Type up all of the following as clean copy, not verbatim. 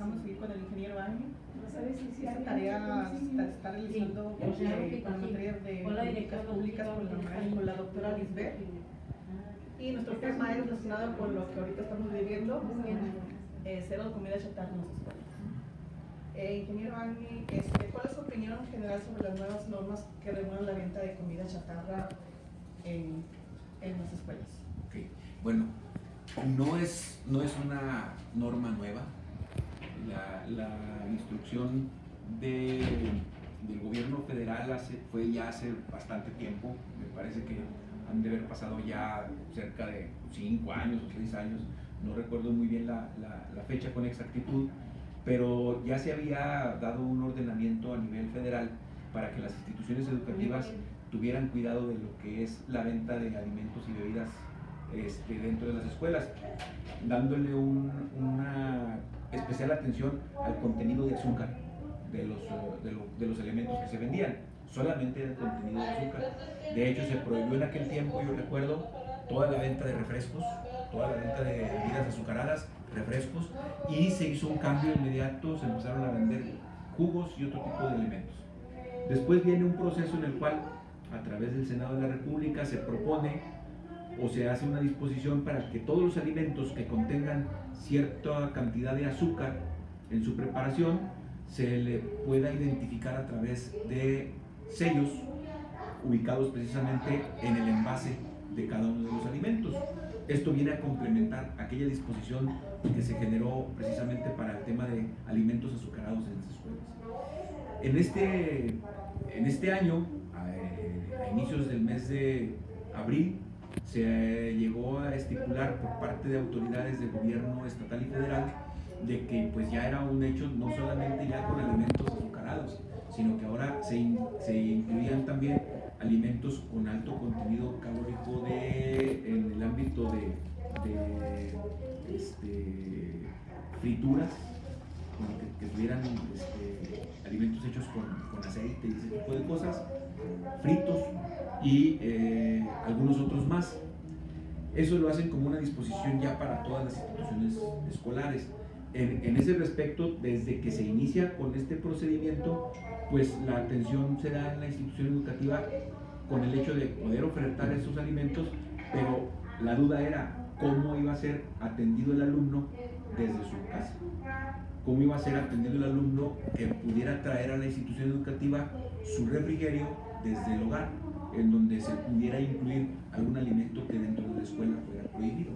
vamos a seguir con el ingeniero Ángel. Esta tarea se está realizando con la materia de políticas públicas con la doctora Lisbeth. Y nuestro tema es relacionado con lo que ahorita estamos viviendo, cero de comida chatarra en las escuelas. Ingeniero Ángel, ¿cuál es su opinión general sobre las nuevas normas que regulan la venta de comida chatarra en las escuelas? Okay. Bueno, no es una norma nueva. La instrucción del gobierno federal fue ya hace bastante tiempo. Me parece que han de haber pasado ya cerca de 5 años o 6 años, no recuerdo muy bien la fecha con exactitud, pero ya se había dado un ordenamiento a nivel federal para que las instituciones educativas tuvieran cuidado de lo que es la venta de alimentos y bebidas dentro de las escuelas, dándole una especial atención al contenido de azúcar de los elementos que se vendían. Solamente el contenido de azúcar. De hecho, se prohibió en aquel tiempo, yo recuerdo, toda la venta de refrescos, toda la venta de bebidas azucaradas, refrescos, y se hizo un cambio inmediato, se empezaron a vender jugos y otro tipo de alimentos. Después viene un proceso en el cual, a través del Senado de la República, se propone o se hace una disposición para que todos los alimentos que contengan cierta cantidad de azúcar en su preparación se le pueda identificar a través de sellos ubicados precisamente en el envase de cada uno de los alimentos. Esto viene a complementar aquella disposición que se generó precisamente para el tema de alimentos azucarados en las escuelas. En este año, a inicios del mes de abril, se llegó a estipular por parte de autoridades del gobierno estatal y federal de que pues ya era un hecho no solamente ya con alimentos azucarados, sino que ahora se incluían también alimentos con alto contenido calórico en el ámbito de frituras, que tuvieran alimentos hechos con aceite y ese tipo de cosas, fritos y algunos otros más. Eso lo hacen como una disposición ya para todas las instituciones escolares. En ese respecto, desde que se inicia con este procedimiento, pues la atención se da en la institución educativa con el hecho de poder ofertar esos alimentos, pero la duda era cómo iba a ser atendido el alumno desde su casa, cómo iba a ser atendido el alumno que pudiera traer a la institución educativa su refrigerio desde el hogar, en donde se pudiera incluir algún alimento que dentro de la escuela fuera prohibido.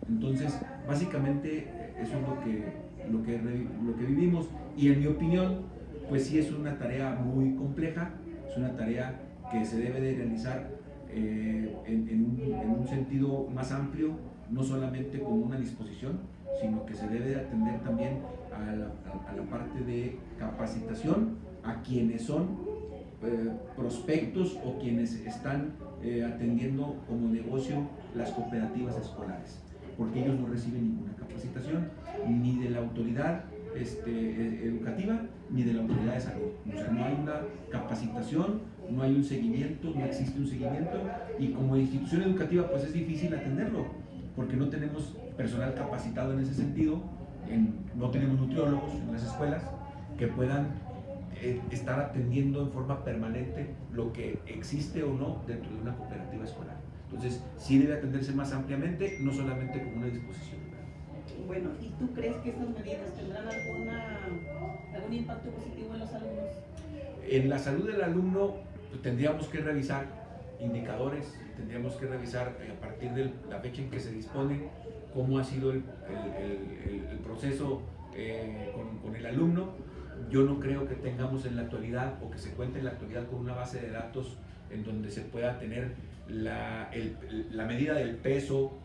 Entonces, básicamente eso es lo que vivimos, y en mi opinión, pues sí es una tarea muy compleja, es una tarea que se debe de realizar en un sentido más amplio, no solamente como una disposición, sino que se debe de atender también a la parte de capacitación a quienes son prospectos o quienes están atendiendo como negocio las cooperativas escolares, porque ellos no reciben ninguna capacitación ni de la autoridad educativa ni de la autoridad de salud. O sea, no hay una capacitación, no hay un seguimiento, no existe un seguimiento, y como institución educativa pues es difícil atenderlo porque no tenemos personal capacitado en ese sentido, no tenemos nutriólogos en las escuelas que puedan estar atendiendo en forma permanente lo que existe o no dentro de una cooperativa escolar. Entonces, sí debe atenderse más ampliamente, no solamente como una disposición. Bueno, ¿y tú crees que estas medidas tendrán algún impacto positivo en los alumnos? En la salud del alumno pues, tendríamos que revisar indicadores, tendríamos que revisar a partir de la fecha en que se dispone cómo ha sido el proceso con el alumno. Yo no creo que tengamos en la actualidad o que se cuente en la actualidad con una base de datos en donde se pueda tener la medida del peso,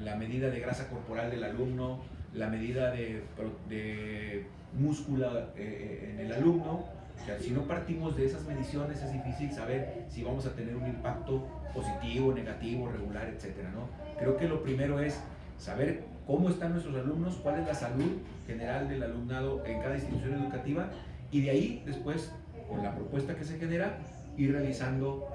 la medida de grasa corporal del alumno, la medida de músculo en el alumno. O sea, si no partimos de esas mediciones es difícil saber si vamos a tener un impacto positivo, negativo, regular, etcétera, ¿no? Creo que lo primero es saber cómo están nuestros alumnos, cuál es la salud general del alumnado en cada institución educativa, y de ahí después, con la propuesta que se genera, ir realizando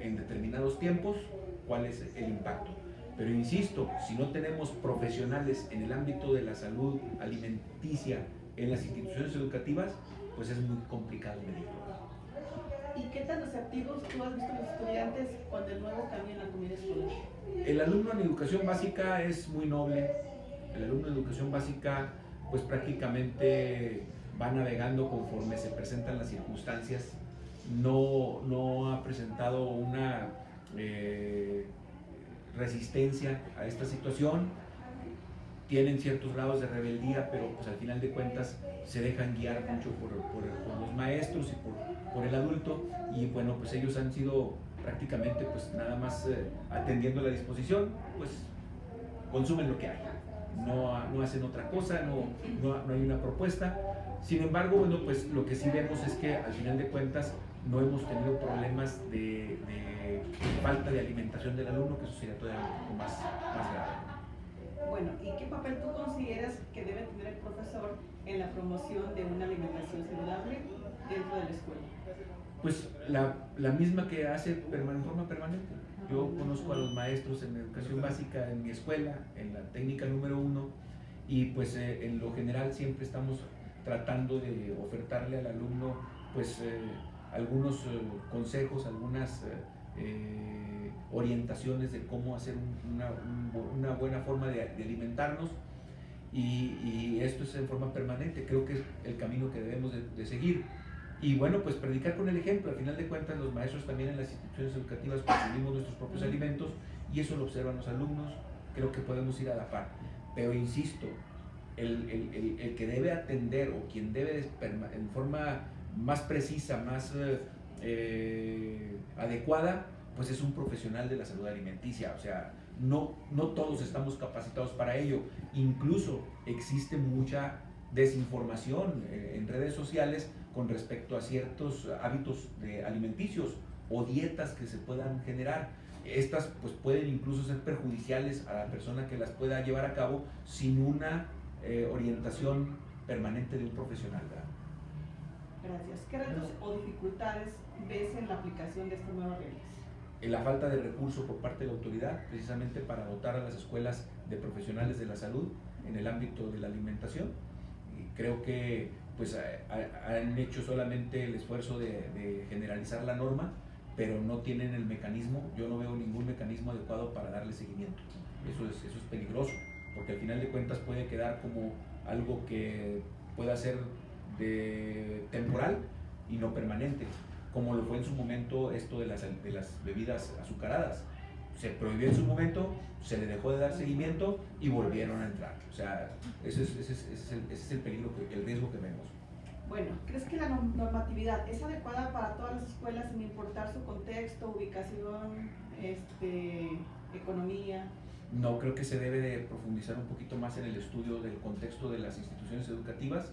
en determinados tiempos cuál es el impacto. Pero insisto, si no tenemos profesionales en el ámbito de la salud alimenticia en las instituciones educativas, pues es muy complicado medirlo. ¿Y qué tan receptivos tú has visto los estudiantes cuando el nuevo cambia en la comida escolar? El alumno en educación básica es muy noble. El alumno en educación básica pues prácticamente va navegando conforme se presentan las circunstancias. No ha presentado una resistencia a esta situación. Tienen ciertos grados de rebeldía, pero pues al final de cuentas se dejan guiar mucho por los maestros y por el adulto, y bueno, pues ellos han sido prácticamente pues nada más atendiendo la disposición, pues consumen lo que hay, no hacen otra cosa, no hay una propuesta. Sin embargo, bueno, pues lo que sí vemos es que al final de cuentas no hemos tenido problemas de falta de alimentación del alumno, que eso sería todavía un poco más grave. Bueno, ¿y qué papel tú consideras que debe tener el profesor en la promoción de una alimentación saludable dentro de la escuela? Pues la misma que hace en forma permanente. Yo conozco a los maestros en educación básica en mi escuela, en la técnica número 1, y pues en lo general siempre estamos tratando de ofertarle al alumno pues algunos consejos, algunas orientaciones de cómo hacer una buena forma de alimentarnos, y esto es en forma permanente. Creo que es el camino que debemos de seguir. Y bueno, pues predicar con el ejemplo. Al final de cuentas, los maestros también en las instituciones educativas consumimos nuestros propios alimentos, y eso lo observan los alumnos. Creo que podemos ir a la par. Pero insisto, el que debe atender, o quien debe en forma más precisa, más adecuada, pues es un profesional de la salud alimenticia. O sea, no todos estamos capacitados para ello. Incluso existe mucha desinformación en redes sociales con respecto a ciertos hábitos alimenticios o dietas que se puedan generar. Estas pues pueden incluso ser perjudiciales a la persona que las pueda llevar a cabo sin una orientación permanente de un profesional, ¿verdad? Gracias. ¿Qué retos o dificultades ves en la aplicación de estas nuevas reglas? La falta de recursos por parte de la autoridad, precisamente para dotar a las escuelas de profesionales de la salud en el ámbito de la alimentación. Y creo que pues han hecho solamente el esfuerzo de generalizar la norma, pero no tienen el mecanismo. Yo no veo ningún mecanismo adecuado para darle seguimiento. Eso es peligroso, porque al final de cuentas puede quedar como algo que pueda ser temporal y no permanente, como lo fue en su momento esto de las bebidas azucaradas. Se prohibió en su momento, se le dejó de dar seguimiento y volvieron a entrar. O sea, ese es el peligro, el riesgo que vemos. Bueno, ¿crees que la normatividad es adecuada para todas las escuelas sin importar su contexto, ubicación, economía? No, creo que se debe de profundizar un poquito más en el estudio del contexto de las instituciones educativas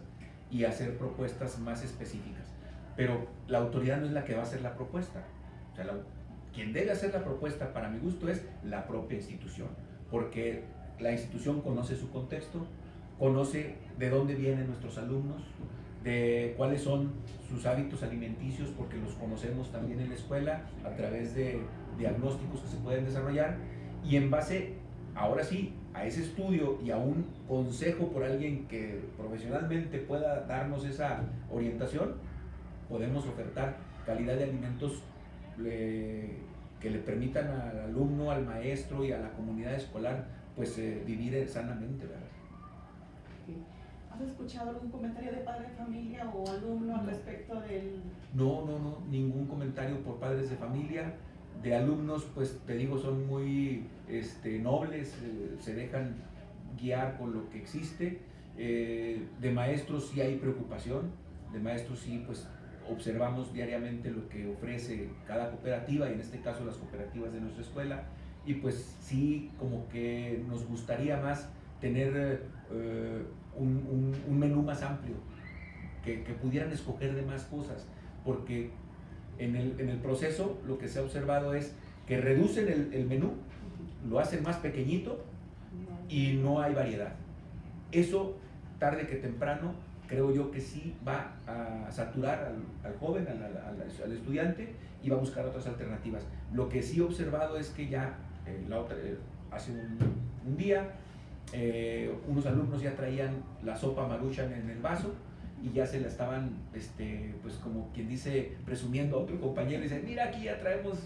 y hacer propuestas más específicas. Pero la autoridad no es la que va a hacer la propuesta. O sea, quien debe hacer la propuesta, para mi gusto, es la propia institución, porque la institución conoce su contexto, conoce de dónde vienen nuestros alumnos, de cuáles son sus hábitos alimenticios, porque los conocemos también en la escuela a través de diagnósticos que se pueden desarrollar, y en base, ahora sí, a ese estudio y a un consejo por alguien que profesionalmente pueda darnos esa orientación, podemos ofertar calidad de alimentos que le permitan al alumno, al maestro y a la comunidad escolar pues vivir sanamente, ¿verdad? ¿Has escuchado algún comentario de padre de familia o alumno al respecto del...? No, ningún comentario por padres de familia. De alumnos, pues te digo, son muy nobles, se dejan guiar con lo que existe. De maestros sí hay preocupación, de maestros sí pues observamos diariamente lo que ofrece cada cooperativa, y en este caso las cooperativas de nuestra escuela, y pues sí, como que nos gustaría más tener un menú más amplio, que pudieran escoger de más cosas, porque en el proceso lo que se ha observado es que reducen el menú, lo hacen más pequeñito y no hay variedad. Eso, tarde que temprano, creo yo que sí va a saturar al joven, al estudiante, y va a buscar otras alternativas. Lo que sí he observado es que ya hace un día. Unos alumnos ya traían la sopa Maruchan en el vaso y ya se la estaban, pues como quien dice, presumiendo a otro compañero y dicen, mira, aquí ya traemos,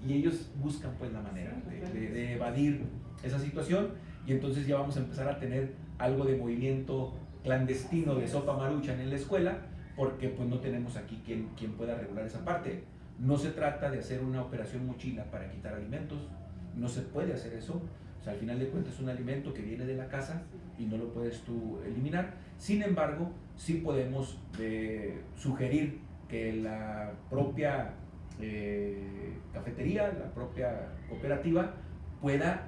y ellos buscan pues la manera de evadir esa situación, y entonces ya vamos a empezar a tener algo de movimiento clandestino de sopa Maruchan en la escuela, porque pues no tenemos aquí quien pueda regular esa parte. No se trata de hacer una operación mochila para quitar alimentos, no se puede hacer eso. O sea, al final de cuentas es un alimento que viene de la casa y no lo puedes tú eliminar. Sin embargo, sí podemos sugerir que la propia cafetería, la propia cooperativa pueda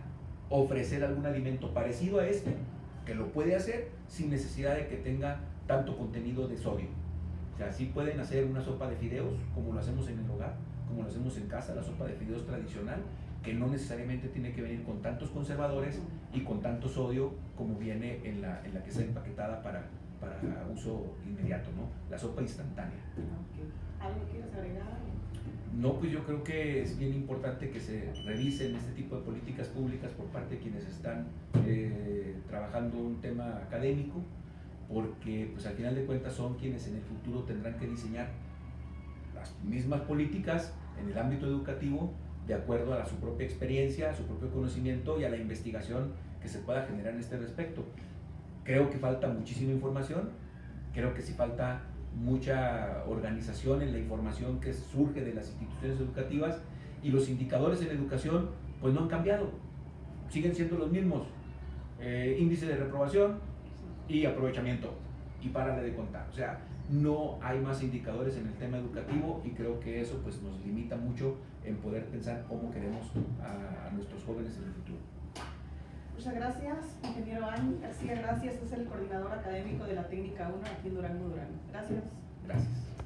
ofrecer algún alimento parecido a este, que lo puede hacer sin necesidad de que tenga tanto contenido de sodio. O sea, sí pueden hacer una sopa de fideos, como lo hacemos en el hogar, como lo hacemos en casa, la sopa de fideos tradicional, que no necesariamente tiene que venir con tantos conservadores y con tanto sodio como viene en la que está empaquetada para uso inmediato, ¿no? La sopa instantánea. Okay. ¿Algo quieres agregar? No, pues yo creo que es bien importante que se revisen este tipo de políticas públicas por parte de quienes están trabajando un tema académico, porque pues al final de cuentas son quienes en el futuro tendrán que diseñar las mismas políticas en el ámbito educativo de acuerdo a su propia experiencia, a su propio conocimiento y a la investigación que se pueda generar en este respecto. Creo que falta muchísima información, creo que sí falta mucha organización en la información que surge de las instituciones educativas, y los indicadores en educación pues no han cambiado, siguen siendo los mismos, índice de reprobación y aprovechamiento, y párale de contar. O sea, no hay más indicadores en el tema educativo, y creo que eso pues nos limita mucho en poder pensar cómo queremos a nuestros jóvenes en el futuro. Muchas gracias, ingeniero Ani García, gracias, es el coordinador académico de la técnica 1 aquí en Durango. Gracias. Gracias.